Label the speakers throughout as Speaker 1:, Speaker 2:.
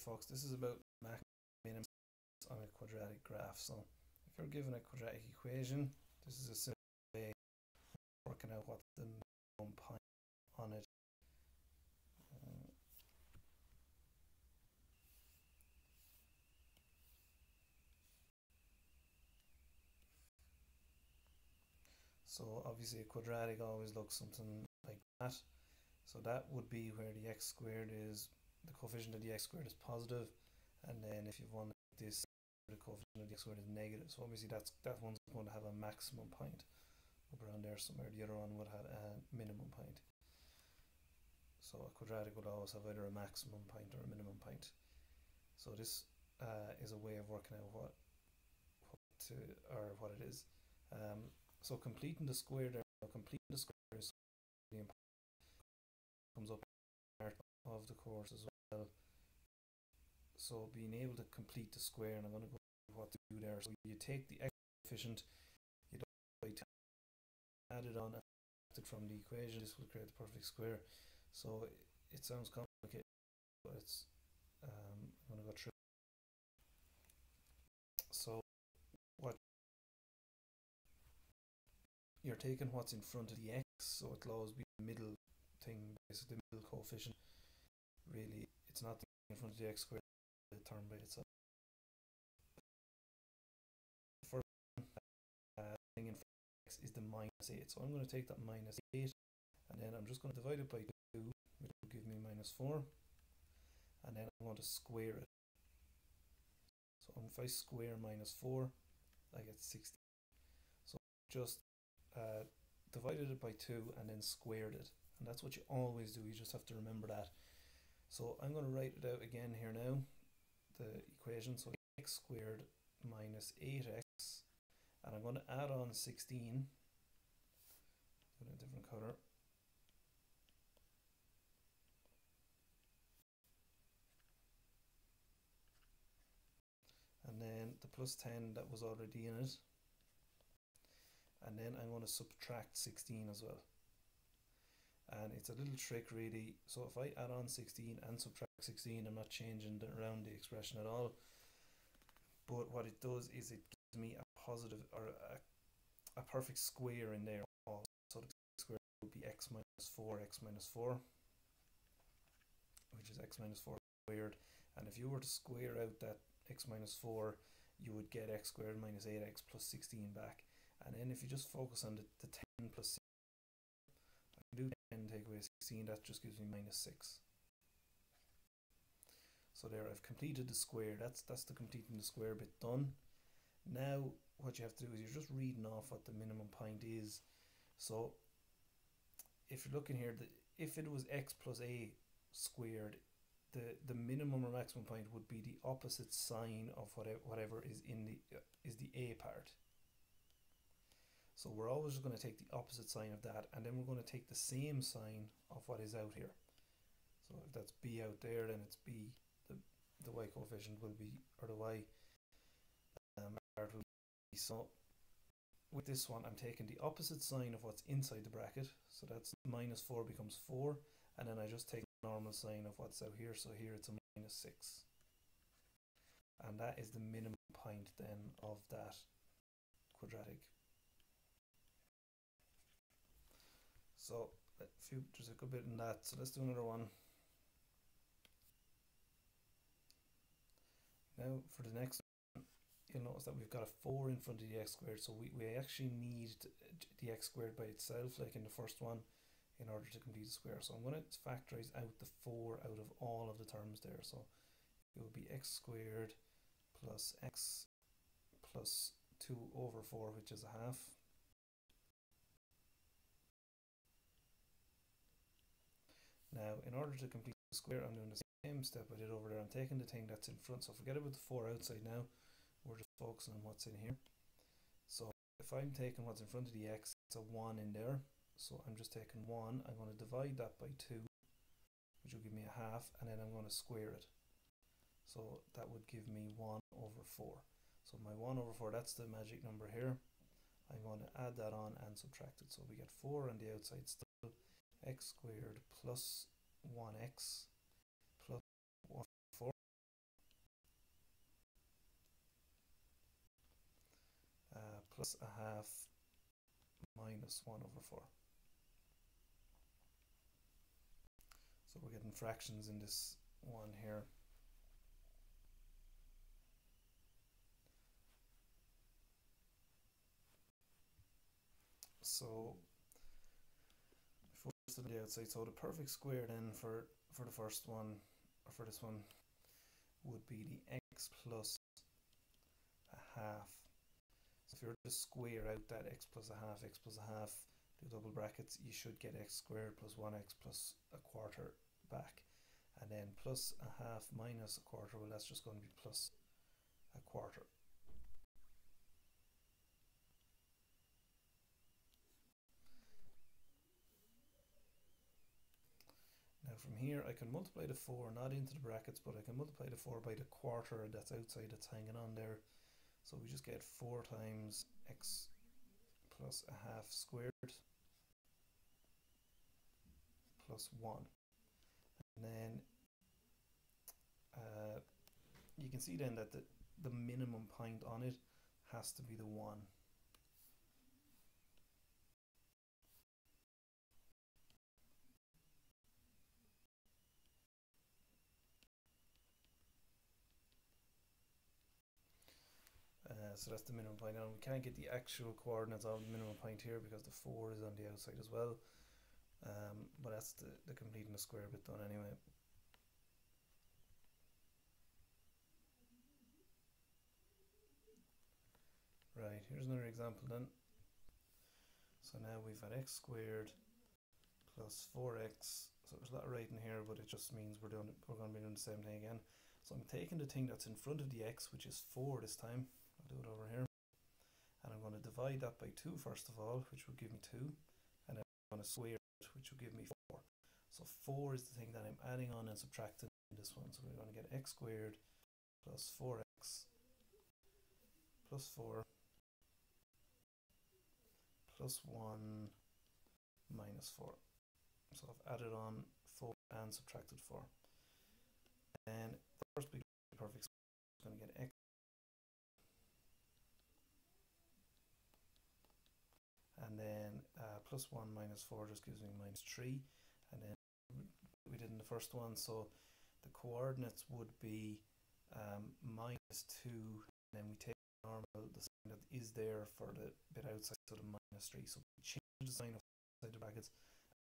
Speaker 1: folks, this is about max minimum on a quadratic graph. So if you're given a quadratic equation, this is a simple way of working out what's the minimum point on it. So obviously a quadratic always looks something like that. So that would be where the x squared is, the coefficient of the x squared is positive, and then if you want this, the coefficient of the x squared is negative. So obviously that one's going to have a maximum point up around there somewhere. The other one would have a minimum point. So a quadratic would always have either a maximum point or a minimum point. So this is a way of working out what it is. So completing the square there, completing the square is really important. Comes up part of the course as well. So being able to complete the square, and I'm going to go over what to do there. So you take the x coefficient, you don't add it on and subtract it from the equation. This will create the perfect square. So it sounds complicated, but it's I'm going to go through. So what you're taking what's in front of the x, so it'll always be the middle thing, basically the middle coefficient. Really, it's not the in front of the x squared, the term by itself. The first thing in front of x is the minus 8, so I'm going to take that minus 8, and then I'm just going to divide it by 2, which will give me minus 4, and then I'm going to square it. So if I square minus 4, I get 16. So just divided it by 2 and then squared it, and that's what you always do. You just have to remember that. So I'm going to write it out again here now, the equation. So x squared minus 8x, and I'm going to add on 16 in a different color. And then the plus 10 that was already in it. And then I'm going to subtract 16 as well. And it's a little trick really. So if I add on 16 and subtract 16, I'm not changing around the expression at all. But what it does is it gives me a positive, or a perfect square in there. So the square would be x minus 4, which is x minus 4 squared. And if you were to square out that x minus 4, you would get x squared minus 8x plus 16 back. And then if you just focus on the 10 plus 6, I can do 10 take away 16, that just gives me minus 6. So there, I've completed the square. That's the completing the square bit done. Now what you have to do is you're just reading off what the minimum point is. So if you're looking here, if it was x plus a squared, the minimum or maximum point would be the opposite sign of whatever is in the a part. So we're always going to take the opposite sign of that, and then we're going to take the same sign of what is out here. So if that's b out there, then it's b. The y coefficient will be, or the y part will be. So with this one, I'm taking the opposite sign of what's inside the bracket. So that's minus 4 becomes 4, and then I just take the normal sign of what's out here. So here it's a minus 6. And that is the minimum point then of that quadratic. So there's a good bit in that. So let's do another one. Now for the next one, you'll notice that we've got a 4 in front of the x squared. So we actually need the x squared by itself, like in the first one, in order to complete the square. So I'm going to factorize out the 4 out of all of the terms there. So it will be x squared plus x plus 2 over 4, which is a half. Now, in order to complete the square, I'm doing the same step I did over there. I'm taking the thing that's in front. So forget about the 4 outside now. We're just focusing on what's in here. So if I'm taking what's in front of the x, it's a 1 in there. So I'm just taking 1. I'm going to divide that by 2, which will give me a half, and then I'm going to square it. So that would give me 1 over 4. So my 1 over 4, that's the magic number here. I'm going to add that on and subtract it. So we get 4 on the outside still. X squared plus 1x plus 1 4. plus a half minus 1 over 4. So we're getting fractions in this one here. So first on the outside, so the perfect square then for the first one, or for this one, would be the x plus a half. So if you were to square out that x plus a half, do double brackets, you should get x squared plus 1x plus a quarter back. And then plus a half minus a quarter, well, that's just going to be plus a quarter. Now from here I can multiply the 4 not into the brackets, but I can multiply the 4 by the quarter that's outside, that's hanging on there. So we just get 4 times x plus a half squared plus 1. And then you can see then that the minimum point on it has to be the 1. So that's the minimum point. Now we can't get the actual coordinates of the minimum point here because the 4 is on the outside as well. But that's the completing the square bit done anyway. Right, here's another example then. So now we've got x squared plus 4x. So there's a lot of writing here, but it just means we're going to be doing the same thing again. So I'm taking the thing that's in front of the x, which is 4 this time. I'll do it over here. And I'm going to divide that by 2 first of all, which will give me 2. And then I'm going to square it, which will give me 4. So 4 is the thing that I'm adding on and subtracting in this one. So we're going to get x squared plus 4x plus 4 plus 1 minus 4. So I've added on 4 and subtracted 4. And the first big perfect square is going to get x and then plus 1 minus 4 just gives me minus 3. And then we did in the first one, so the coordinates would be minus 2, and then we take normal, the sign that is there for the bit outside, so the minus 3. So we change the sign of outside the brackets,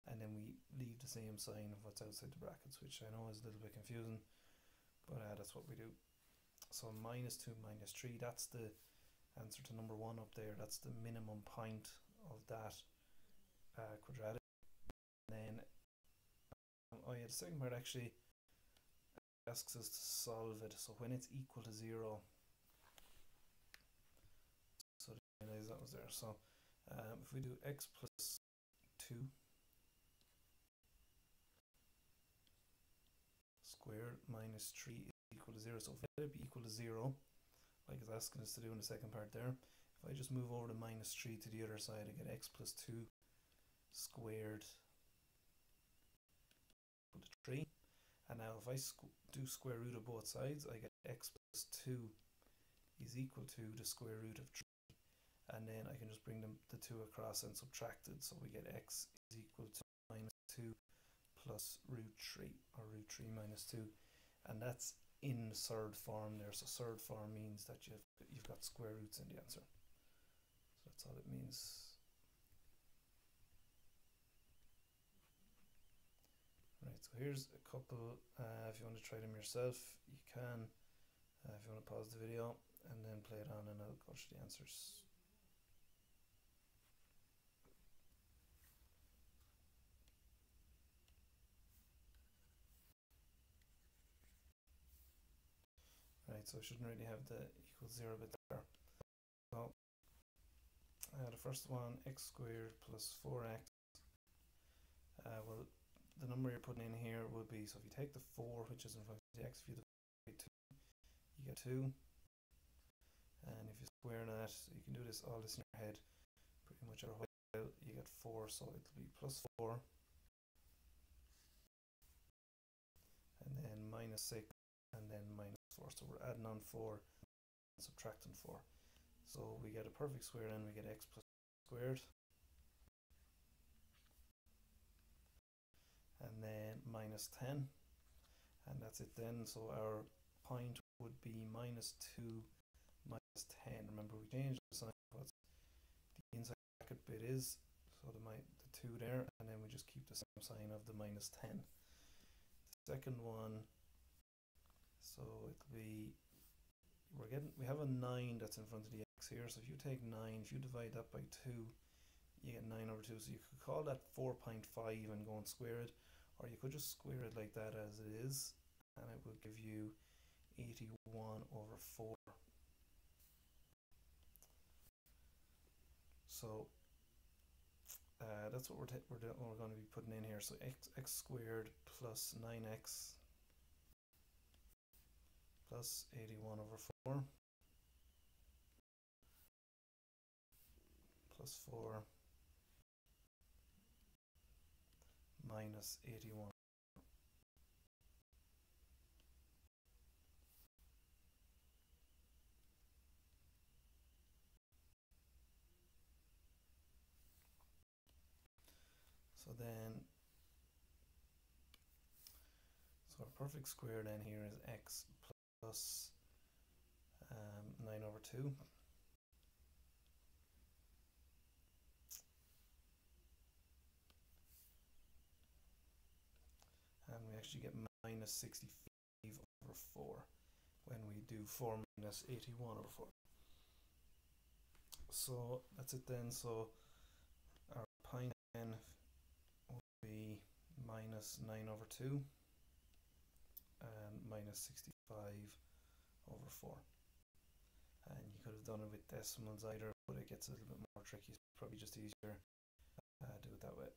Speaker 1: and then we leave the same sign of what's outside the brackets, which I know is a little bit confusing, but that's what we do. So minus 2 minus 3, that's the answer to number 1 up there. That's the minimum point of that quadratic. And then oh yeah, the second part actually asks us to solve it. So when it's equal to 0, so that was there. So if we do x plus 2 squared minus 3 is equal to 0. So if it be equal to 0, like it's asking us to do in the second part there, if I just move over the minus 3 to the other side, I get x plus 2 squared equal to 3. And now if I do square root of both sides, I get x plus 2 is equal to the square root of 3. And then I can just bring the 2 across and subtract it. So we get x is equal to minus 2 plus root 3, or root 3 minus 2. And that's in third form there. So third form means that you've got square roots in the answer. So that's all it means. Right, so here's a couple. If you want to try them yourself, you can. If you want to pause the video and then play it on, and I'll go through the answers. Right, so I shouldn't really have the equals 0 bit there. So the first one, x squared plus 4x. Well, the number you're putting in here would be, so if you take the 4, which is in front of the x, if you divide by 2, you get 2. And if you square that, so you can do this all this in your head pretty much every while, you get 4, so it'll be plus 4. And then minus 6, and then minus 4. So we're adding on 4 and subtracting 4. So we get a perfect square, then we get x plus squared, and then minus 10, and that's it then. So our point would be minus 2 minus 10. Remember, we changed the sign of what the inside bracket bit is, so the 2 there, and then we just keep the same sign of the minus 10. The second one, so it'll be, we have a 9 that's in front of the x here, so if you take 9, if you divide that by 2, you get 9 over 2, so you could call that 4.5 and go and square it, or you could just square it like that as it is, and it will give you 81 over 4. So that's what we're going to be putting in here. So x squared plus 9x plus 81 over 4 plus 4 minus 81. So then, so our perfect square then here is x plus 9 over 2. And we actually get minus 65 over 4 when we do 4 minus 81 over 4. So that's it then. So our pi then will be minus 9 over 2 and minus 65 over 4. And you could have done it with decimals either, but it gets a little bit more tricky. It's probably just easier do it that way.